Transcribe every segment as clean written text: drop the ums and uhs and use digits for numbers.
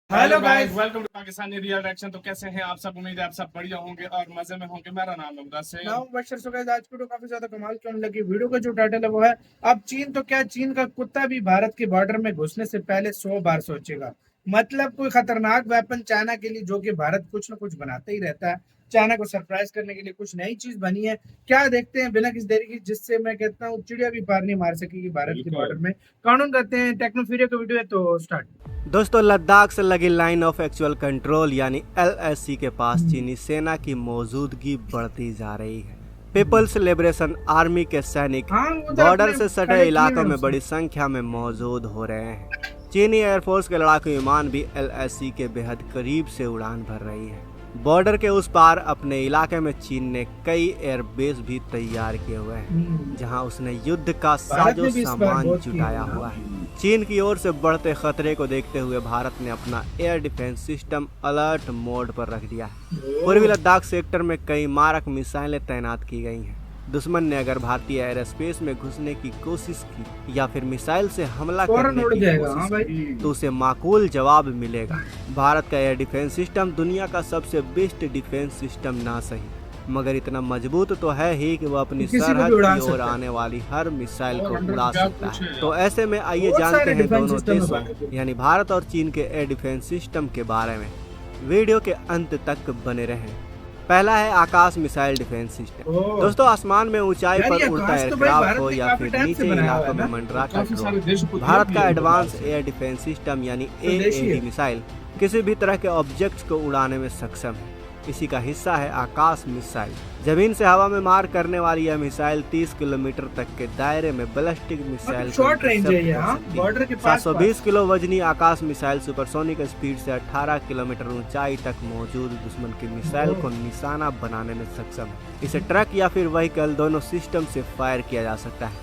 Hello guys, welcome to Pakistani real reaction. तो कैसे हैं आप सब? उम्मीद है आप सब बढ़िया होंगे और मजे में होंगे। मेरा नाम है मुदस्सिर। नाम बशर। सो गाइस, आज की वीडियो काफी ज्यादा कमाल की होने लगी। वीडियो का जो टाइटल है वो है अब चीन तो क्या, चीन का कुत्ता भी भारत के बॉर्डर में घुसने से पहले 100 बार सोचेगा। मतलब कोई खतरनाक वेपन चाइना के लिए, जो कि भारत कुछ ना कुछ बनाते ही रहता है। चाइना को सरप्राइज करने के लिए कुछ नई चीज बनी है। क्या देखते हैं बिना किसी देरी की, जिससे मैं कहता हूँ चिड़िया भी पार नहीं मार सकेगी भारत के बॉर्डर में। काउंट करते हैं। टेक्नोफीरिया का वीडियो है तो स्टार्ट। दोस्तों, लद्दाख से लगी लाइन ऑफ एक्चुअल कंट्रोल यानी LAC के पास चीनी सेना की मौजूदगी बढ़ती जा रही है। पीपल्स लिबरेशन आर्मी के सैनिक बॉर्डर से सटे इलाकों में बड़ी संख्या में मौजूद हो रहे हैं। चीनी एयरफोर्स के लड़ाकू विमान भी LAC के बेहद करीब से उड़ान भर रही है। बॉर्डर के उस पार अपने इलाके में चीन ने कई एयरबेस भी तैयार किए हुए हैं, जहां उसने युद्ध का साजो सामान जुटाया हुआ है। चीन की ओर से बढ़ते खतरे को देखते हुए भारत ने अपना air defence system alert mode पर रख दिया है। पूर्वी लद्दाख सेक्टर में कई मारक मिसाइलें तैनात की गई हैं। दुश्मन ने अगर भारतीय एयर स्पेस में घुसने की कोशिश की या फिर मिसाइल से हमला करने की कोशिश की तो उसे माकूल जवाब मिलेगा। भारत का एयर डिफेंस सिस्टम दुनिया का सबसे बेस्ट डिफेंस सिस्टम ना सही, मगर इतना मजबूत तो है ही कि वह अपनी सरहद की ओर आने वाली हर मिसाइल को उड़ा सकता है। तो ऐसे में आइए जानते हैं दोनों देशों यानी भारत और चीन के एयर डिफेंस सिस्टम के बारे में। वीडियो के अंत तक बने रहें। पहला है आकाश मिसाइल डिफेंस सिस्टम। दोस्तों, आसमान में ऊंचाई पर उड़ता एयरक्राफ्ट हो या फिर नीचे इलाकों में मंडराता ड्रोन, भारत का एडवांस एयर डिफेंस सिस्टम यानी AAD मिसाइल किसी भी तरह के ऑब्जेक्ट्स को उड़ाने में सक्षम है। इसी का हिस्सा है आकाश मिसाइल। जमीन से हवा में मार करने वाली यह मिसाइल 30 किलोमीटर तक के दायरे में बैलिस्टिक मिसाइल शॉर्ट रेंज है। यहाँ बॉर्डर के पास 720 किलो वजनी आकाश मिसाइल सुपरसोनिक स्पीड से 18 किलोमीटर ऊंचाई तक मौजूद दुश्मन की मिसाइल को निशाना बनाने में सक्षम है। इसे ट्रक या फिर व्हीकल दोनों सिस्टम से फायर किया जा सकता है।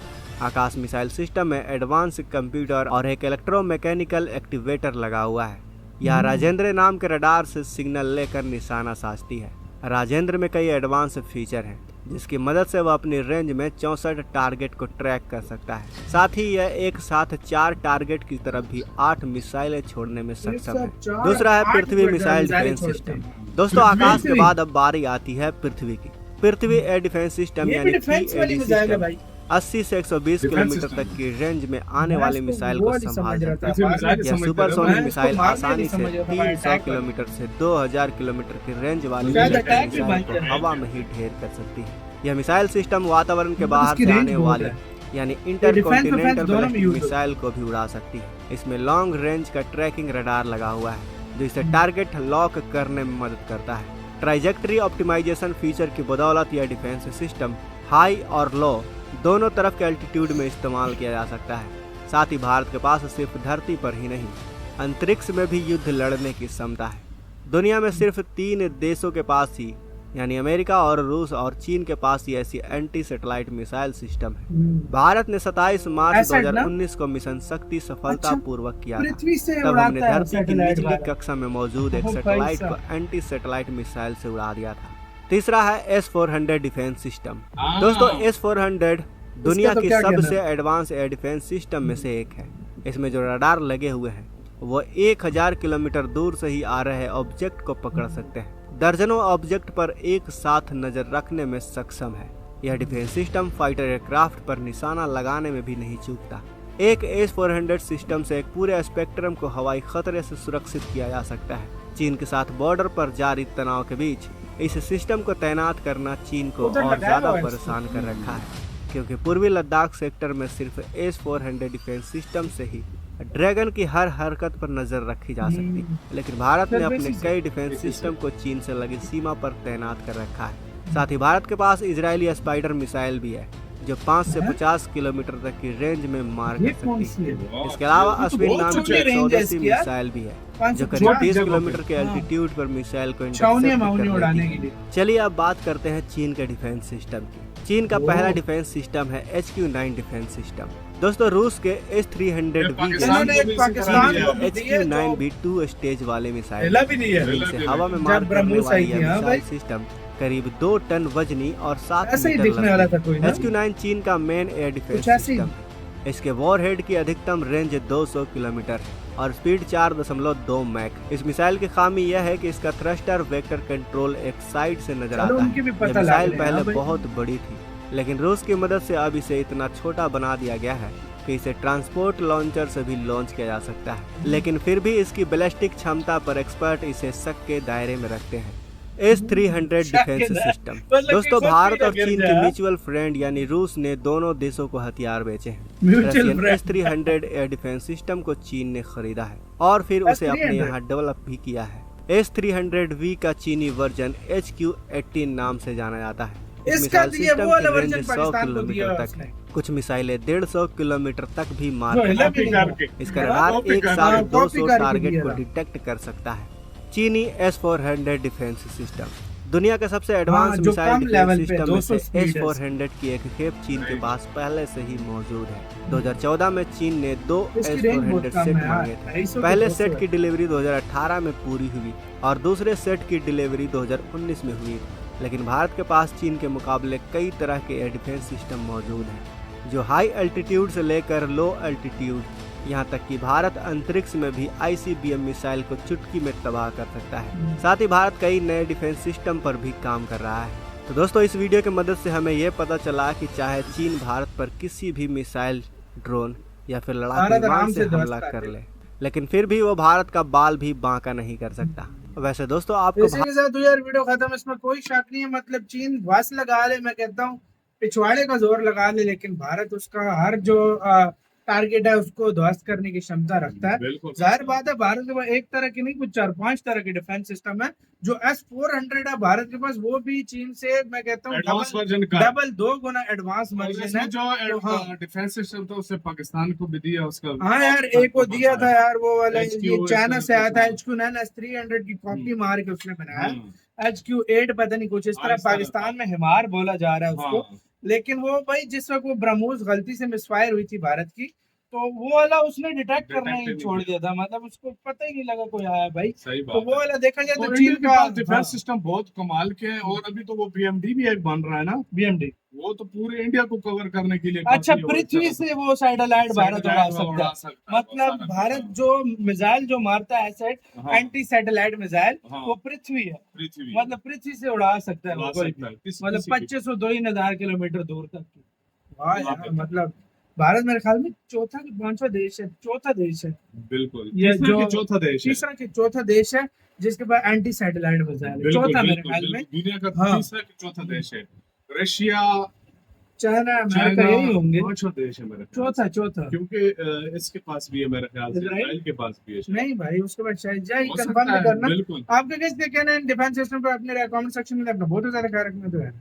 आकाश मिसाइल सिस्टम में एडवांस कंप्यूटर और एक इलेक्ट्रोमैकेनिकल एक्टिवेटर लगा हुआ है। यह राजेंद्र नाम के रडार से सिग्नल लेकर निशाना साधती है। राजेंद्र में कई एडवांस फीचर हैं, जिसकी मदद से वह अपनी रेंज में 64 टारगेट को ट्रैक कर सकता है। साथ ही यह एक साथ 4 टारगेट की तरफ भी 8 मिसाइलें छोड़ने में सक्षम है। दूसरा है पृथ्वी मिसाइल डिफेंस सिस्टम। दोस्तों, आकाश के बाद अब बारी आती है पृथ्वी की। पृथ्वी एयर डिफेंस सिस्टम यानी PAD सिस्टम 80 से 120 किलोमीटर तक की रेंज में आने वाली मिसाइल को संभाल सकता है। यह सुपरसोनिक मिसाइल आसानी से 300 किलोमीटर से 2000 किलोमीटर की रेंज वाली मिसाइल को हवा में ही ढेर कर सकती है। यह मिसाइल सिस्टम वातावरण के बाहर से आने वाली यानी इंटरकॉन्टिनेंटल बैलिस्टिक मिसाइल को भी उड़ा सकती है। इसमें लॉन्ग रेंज का ट्रैकिंग रडार लगा हुआ है, जो इसे टारगेट लॉक करने में मदद करता है। ट्राइजेक्टरी ऑप्टिमाइजेशन फीचर की बदौलत यह डिफेंस सिस्टम हाई और लो दोनों तरफ के एल्टीट्यूड में इस्तेमाल किया जा सकता है। साथ ही भारत के पास सिर्फ धरती पर ही नहीं, अंतरिक्ष में भी युद्ध लड़ने की क्षमता है। दुनिया में सिर्फ 3 देशों के पास ही यानी अमेरिका और रूस और चीन के पास ही ऐसी एंटी सैटेलाइट मिसाइल सिस्टम है। भारत ने 27 मार्च 2019 को मिशन शक्ति सफलतापूर्वक किया था। तब हमने धरती की निचली कक्षा में मौजूद एक सैटेलाइट को एंटी सैटेलाइट मिसाइल से उड़ा दिया था। तीसरा है S-400 डिफेंस सिस्टम। दोस्तों, S-400 दुनिया की सबसे एडवांस एयर डिफेंस सिस्टम में से एक है। इसमें जो रडार लगे हुए हैं वो 1000 किलोमीटर दूर से ही आ रहे ऑब्जेक्ट को पकड़ सकते हैं। दर्जनों ऑब्जेक्ट पर एक साथ नजर रखने में सक्षम है। यह डिफेंस सिस्टम फाइटर एयरक्राफ्ट पर निशाना लगाने में भी नहीं चूकता। एक S-400 सिस्टम से एक पूरे स्पेक्ट्रम को हवाई खतरे से सुरक्षित किया जा सकता है। चीन के साथ बॉर्डर पर जारी तनाव के बीच इस सिस्टम को तैनात करना चीन को और ज्यादा परेशान कर रखा है, क्योंकि पूर्वी लद्दाख सेक्टर में सिर्फ S-400 डिफेंस सिस्टम से ही ड्रैगन की हर हरकत पर नजर रखी जा सकती। लेकिन भारत ने अपने कई डिफेंस सिस्टम को चीन से लगी सीमा पर तैनात कर रखा है। साथ ही भारत के पास इजरायली स्पाइडर मिसाइल भी है, जो 5 से 50 किलोमीटर तक की रेंज में मार कर सकती है। इसके अलावा अश्विन नाम की एक स्वदेशी मिसाइल भी है, जो करीब 30 किलोमीटर के एल्टीट्यूड पर मिसाइल को इंटरसेप्ट करने की। चलिए अब बात करते हैं चीन के डिफेंस सिस्टम की। चीन का पहला डिफेंस सिस्टम है HQ-9 डिफेंस सिस्टम। दोस्तों, रूस के S-300V HQ-9 भी 2 स्टेज वाले मिसाइल से हवा में मार करने वाली यह मिसाइल सिस्टम करीब 2 टन वजनी और 7 मीटर HQ-9 चीन का मेन एयर डिफेंस सिस्टम है। इसके वॉरहेड की अधिकतम रेंज 200 किलोमीटर है। और स्पीड 4.2 मैक। इस मिसाइल की खामी यह है कि इसका थ्रस्टर वेक्टर कंट्रोल एक साइड से नजर आता है। यह मिसाइल पहले बहुत बड़ी थी, लेकिन रूस की मदद से अब इसे इतना छोटा बना दिया गया है कि इसे ट्रांसपोर्ट लॉन्चर से भी लॉन्च किया जा सकता है। लेकिन फिर भी इसकी बैलिस्टिक क्षमता पर एक्सपर्ट इसे शक के दायरे में रखते हैं। S-300 defence system. दोस्तों, भारत और चीन के म्यूचुअल फ्रेंड यानी रूस ने दोनों देशों को हथियार बेचे हैं। Russian S-300 air defence system को चीन ने खरीदा है और फिर उसे अपने यहाँ डेवलप भी किया है। S-300V का चीनी वर्जन HQ-18 नाम से जाना जाता है। इस मिसाइल सिस्टम की रेंज 100 किलोमीटर तक है। कुछ मिसाइलें 150 किलोमीटर तक भी मार सकती हैं। इसका रडार एक साथ 200 टारगेट को डिटेक्ट कर सकता है। चीनी S-400 डिफेंस सिस्टम। दुनिया का सबसे एडवांस मिसाइल डिफेंस सिस्टम में से S-400 की एक खेप चीन के पास पहले से ही मौजूद है। 2014 में चीन ने 2 S-400 सेट मांगे थे। पहले सेट की डिलीवरी 2018 में पूरी हुई और दूसरे सेट की डिलीवरी 2019 में हुई। लेकिन भारत के पास चीन के मुकाबले कई तरह के एयर डिफेंस सिस्टम मौजूद हैं, जो हाई एल्टीट्यूड से लेकर लो एल्टीट्यूड, यहाँ तक कि भारत अंतरिक्ष में भी ICBM मिसाइल को चुटकी में तबाह कर सकता है। साथ ही भारत कई नए डिफेंस सिस्टम पर भी काम कर रहा है। तो दोस्तों, इस वीडियो की मदद से हमें ये पता चला कि चाहे चीन भारत पर किसी भी मिसाइल, ड्रोन या फिर लड़ाकू विमान से हमला कर ले, लेकिन फिर भी वो भारत का बाल भी बांका नहीं कर सकता। वैसे दोस्तों, आपको इसी के साथ यार वीडियो खत्म। इसमें कोई शक नहीं है। मतलब चीन बस लगा ले, मैं कहता हूँ पिछवाड़े का जोर लगा ले, लेकिन भारत उसका हर जो टारगेट है उसको ध्वस्त करने की क्षमता रखता है। जाहिर बात है, भारत के पास एक तरह की नहीं, कुछ 4-5 तरह के डिफेंस सिस्टम है। जो S-400 है भारत के पास, वो भी चीन से मैं कहता हूँ डबल 2 गुना एडवांस वर्जन है। जो डिफेंस सिस्टम था उससे पाकिस्तान को भी दिया उसका। हाँ यार, एक को दिया था यार, वो वाला ये चाइना से आया था। HQ-9 S-300 की कॉपी मार के उसने बनाया। HQ-8 पता नहीं कुछ इस तरह, पाकिस्तान में हिमार बोला जा रहा है उसको। लेकिन वो भाई जिस वक्त वो ब्रह्मोस गलती से मिसफायर हुई थी भारत की, तो वो वाला उसने डिटेक्ट करना ही छोड़ दिया था। मतलब उसको पता ही नहीं लगा कोई आया भाई। तो वो वाला देखा जाए तो चीन का डिफेंस सिस्टम बहुत कमाल के है। और अभी तो वो BMD भी एक बन रहा है ना, BMD, वो तो पूरे इंडिया को कवर करने के लिए। अच्छा, पृथ्वी से वो सैटेलाइट भारत उड़ा सकता है। मतलब भारत जो मिसाइल जो मारता है एंटी सैटेलाइट मिसाइल, वो पृथ्वी है। मतलब पृथ्वी से उड़ा सकता है। मतलब 2500-3000 किलोमीटर दूर तक की। मतलब भारत मेरे ख्याल में चौथा कि 5वां देश है, चौथा देश है। बिल्कुल, ये जो चौथा देश है, तीसरा कि चौथा देश है जिसके पास एंटी सैटेलाइट मिसाइल है। चौथा मेरे ख्याल में दुनिया का तीसरा कि चौथा देश है। रशिया, चाइना, अमेरिका यही होंगे। पांचवा देश है मेरे ख्याल से। चौथा क्योंकि इसके पास भी है मेरे ख्याल से, इजराइल के पास भी है। नहीं भाई, उसके बाद शायद जाए कंफर्म करना। आपका कैसे कहना है डिफेंस सिस्टम पे? अपने कमेंट सेक्शन में अपना बहुत ज्यादा ख्याल रखना। तो है